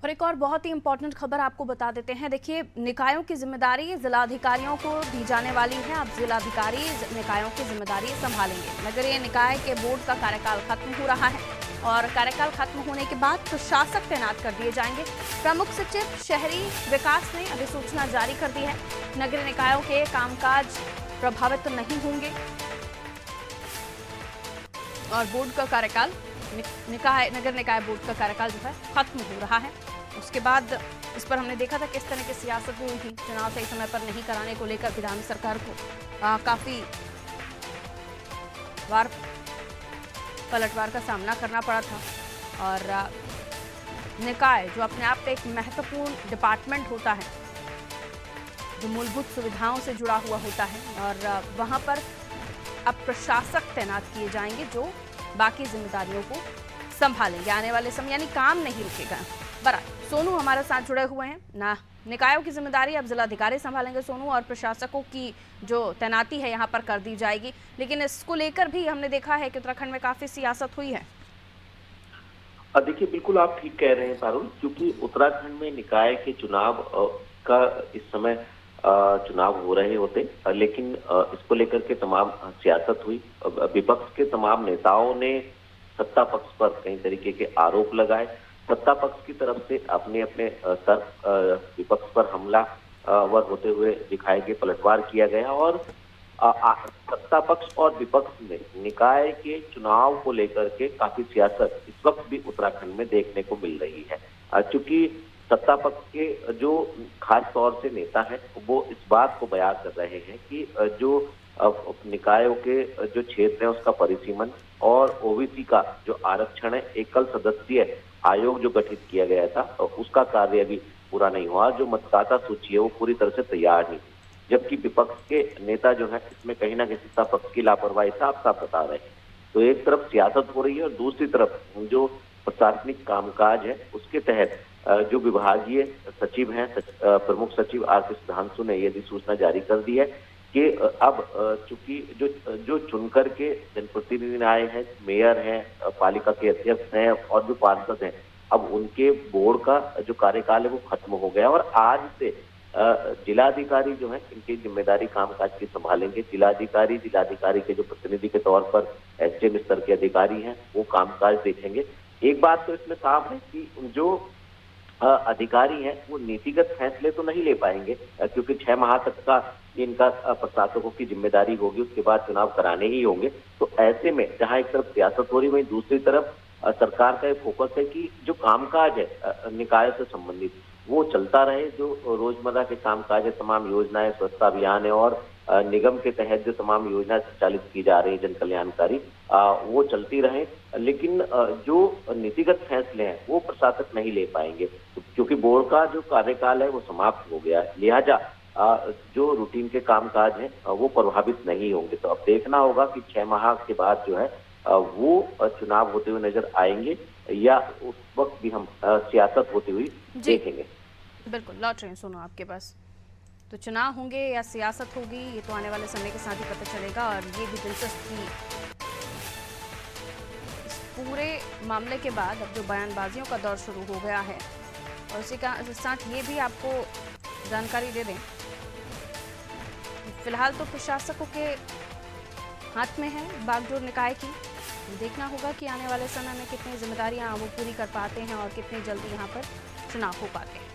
और एक और बहुत ही इंपॉर्टेंट खबर आपको बता देते हैं। देखिए, निकायों की जिम्मेदारी जिलाधिकारियों को दी जाने वाली है। अब जिलाधिकारी निकायों की जिम्मेदारी संभालेंगे। नगरीय निकाय के बोर्ड का कार्यकाल खत्म हो रहा है और कार्यकाल खत्म होने के बाद प्रशासक तैनात कर दिए जाएंगे। प्रमुख सचिव शहरी विकास ने अधिसूचना जारी कर दी है। नगरीय निकायों के कामकाज प्रभावित नहीं होंगे और बोर्ड का कार्यकाल नगर निकाय बोर्ड का कार्यकाल जो है खत्म हो रहा है। उसके बाद इस पर हमने देखा था किस तरह की सियासत भी हुई थी। चुनाव सही समय पर नहीं कराने को लेकर विधान सरकार को काफी बार पलटवार का सामना करना पड़ा था। और निकाय जो अपने आप में एक महत्वपूर्ण डिपार्टमेंट होता है, जो मूलभूत सुविधाओं से जुड़ा हुआ होता है, और वहां पर अब प्रशासक तैनात किए जाएंगे जो बाकी जिम्मेदारियों को संभालेंगे आने वाले समय, यानी काम नहीं रुकेगा। बरा सोनू हमारे साथ जुड़े हुए हैं ना। निकायों की जिम्मेदारी अब जिलाधिकारी संभालेंगे सोनू, और प्रशासकों की जो तैनाती है यहाँ पर कर दी जाएगी। लेकिन इसको लेकर भी हमने देखा है कि उत्तराखंड में काफी सियासत हुई है। देखिए, बिल्कुल आप ठीक कह रहे हैं पारुल, क्योंकि उत्तराखंड में निकाय के चुनाव का इस समय चुनाव हो रहे होते, लेकिन इसको लेकर के तमाम सियासत हुई। विपक्ष के तमाम नेताओं ने सत्ता पक्ष पर कई तरीके के आरोप लगाए। सत्ता पक्ष की तरफ से अपने अपने तर्क विपक्ष पर हमला वर होते हुए दिखाए गए, पलटवार किया गया। और सत्ता पक्ष और विपक्ष में निकाय के चुनाव को लेकर के काफी सियासत इस वक्त भी उत्तराखंड में देखने को मिल रही है। चूंकि सत्ता पक्ष के जो खास तौर से नेता हैं वो इस बात को बयान कर रहे हैं कि जो निकायों के जो क्षेत्र है उसका परिसीमन और ओबीसी का जो आरक्षण है, एकल सदस्यीय आयोग जो गठित किया गया था उसका कार्य अभी पूरा नहीं हुआ। जो मतदाता सूची है वो पूरी तरह से तैयार नहीं, जबकि विपक्ष के नेता जो है इसमें कहीं ना कहीं सत्ता पक्ष की लापरवाही साफ साफ बता रहे हैं। तो एक तरफ सियासत हो रही है और दूसरी तरफ जो प्रशासनिक कामकाज है उसके तहत जो विभागीय सचिव हैं, प्रमुख सचिव आर.के. सुधांशु ने यह अधिसूचना जारी कर दी है कि अब चूंकि जो चुनकर के जनप्रतिनिधि आए हैं, मेयर हैं, पालिका के अध्यक्ष हैं और जो पार्षद हैं, अब उनके बोर्ड का जो कार्यकाल है वो खत्म हो गया और आज से जिलाधिकारी जो है इनकी जिम्मेदारी कामकाज की संभालेंगे। जिलाधिकारी के जो प्रतिनिधि के तौर पर एसडीएम स्तर के अधिकारी हैं वो कामकाज देखेंगे। एक बात तो इसमें साफ है कि जो अधिकारी हैं वो नीतिगत फैसले तो नहीं ले पाएंगे, क्योंकि 6 माह तक का इनका प्रशासकों की जिम्मेदारी होगी, उसके बाद चुनाव कराने ही होंगे। तो ऐसे में जहां एक तरफ सियासत हो रही, वहीं दूसरी तरफ सरकार का एक फोकस है कि जो कामकाज है निकाय से संबंधित वो चलता रहे। जो रोजमर्रा के कामकाज है, तमाम योजनाएं, स्वच्छता अभियान है और निगम के तहत जो तमाम योजनाएं संचालित की जा रही है जन कल्याणकारी, वो चलती रहे। लेकिन जो नीतिगत फैसले हैं वो प्रशासक नहीं ले पाएंगे, क्योंकि बोर्ड का जो कार्यकाल है वो समाप्त हो गया है। लिहाजा जो रूटीन के कामकाज हैं वो प्रभावित नहीं होंगे। तो अब देखना होगा कि 6 माह के बाद जो है वो चुनाव होते हुए नजर आएंगे या उस वक्त भी हम सियासत होती हुई देखेंगे। बिल्कुल, लौट रहे हैं सोनू आपके पास। तो चुनाव होंगे या सियासत होगी ये तो आने वाले समय के साथ ही पता चलेगा। और ये भी दिलचस्प थी इस पूरे मामले के बाद अब जो बयानबाजियों का दौर शुरू हो गया है, और उसी का साथ ये भी आपको जानकारी दे दें, फिलहाल तो प्रशासकों के हाथ में है बागडोर निकाय की। देखना होगा कि आने वाले समय में कितनी जिम्मेदारियां वो पूरी कर पाते हैं और कितनी जल्दी यहाँ पर चुनाव हो पाते हैं।